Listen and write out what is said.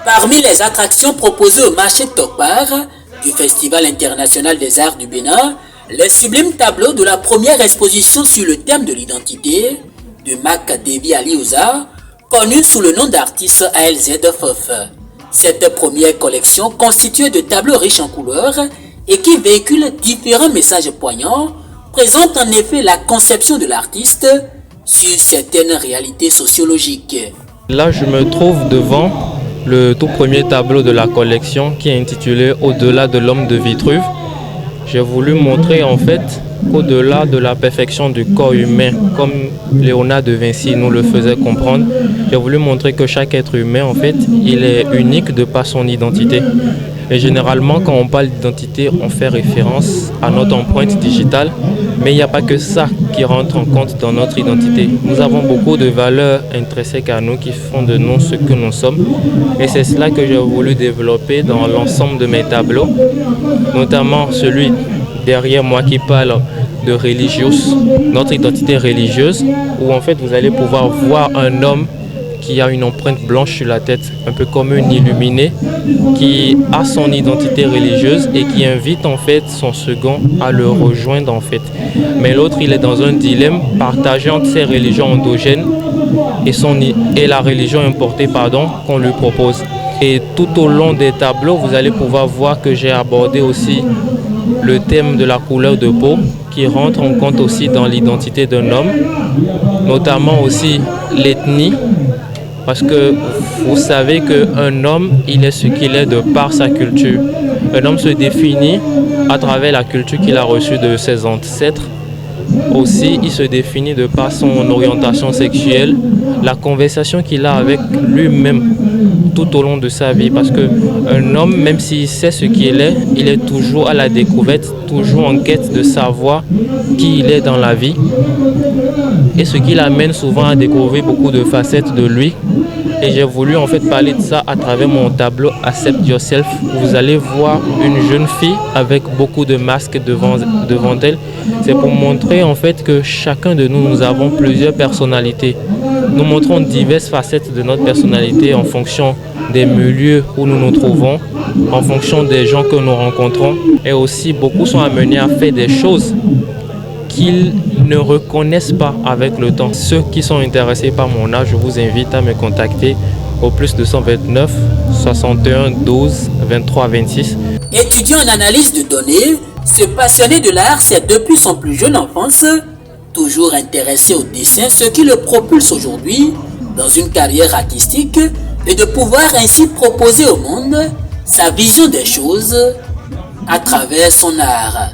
Parmi les attractions proposées au marché de Tokpar du Festival international des arts du Bénin, les sublimes tableaux de la première exposition sur le thème de l'identité de Mak Devi Aliouza, connu sous le nom d'artiste ALZ Fof. Cette première collection, constituée de tableaux riches en couleurs et qui véhiculent différents messages poignants, présente en effet la conception de l'artiste sur certaines réalités sociologiques. Là, je me trouve devant le tout premier tableau de la collection qui est intitulé « Au-delà de l'homme de Vitruve ». J'ai voulu montrer en fait qu'au-delà de la perfection du corps humain, comme Léonard de Vinci nous le faisait comprendre, j'ai voulu montrer que chaque être humain en fait, il est unique de par son identité. Et généralement, quand on parle d'identité, on fait référence à notre empreinte digitale, mais il n'y a pas que ça qui rentre en compte dans notre identité. Nous avons beaucoup de valeurs intrinsèques à nous qui font de nous ce que nous sommes, et c'est cela que j'ai voulu développer dans l'ensemble de mes tableaux, notamment celui derrière moi qui parle de religious, notre identité religieuse, où en fait vous allez pouvoir voir un homme qui a une empreinte blanche sur la tête, un peu comme un illuminé, qui a son identité religieuse et qui invite en fait son second à le rejoindre en fait. Mais l'autre, il est dans un dilemme partagé entre ses religions endogènes et la religion importée qu'on lui propose. Et tout au long des tableaux, vous allez pouvoir voir que j'ai abordé aussi le thème de la couleur de peau qui rentre en compte aussi dans l'identité d'un homme, notamment aussi l'ethnie. Parce que vous savez qu'un homme, il est ce qu'il est de par sa culture. Un homme se définit à travers la culture qu'il a reçue de ses ancêtres. Aussi, il se définit de par son orientation sexuelle, la conversation qu'il a avec lui-même tout au long de sa vie. Parce qu'un homme, même s'il sait ce qu'il est, il est toujours à la découverte, toujours en quête de savoir qui il est dans la vie. Et ce qui l'amène souvent à découvrir beaucoup de facettes de lui. Et j'ai voulu en fait parler de ça à travers mon tableau Accept Yourself, où vous allez voir une jeune fille avec beaucoup de masques devant elle. C'est pour montrer en fait que chacun de nous avons plusieurs personnalités. Nous montrons diverses facettes de notre personnalité en fonction des milieux où nous nous trouvons, en fonction des gens que nous rencontrons. Et aussi, beaucoup sont amenés à faire des choses qu'ils ne reconnaissent pas avec le temps. Ceux qui sont intéressés par mon art, je vous invite à me contacter au plus 229 61 12 23 26. Étudiant en analyse de données, ce passionné de l'art, c'est depuis son plus jeune enfance, toujours intéressé au dessin, ce qui le propulse aujourd'hui dans une carrière artistique et de pouvoir ainsi proposer au monde sa vision des choses à travers son art.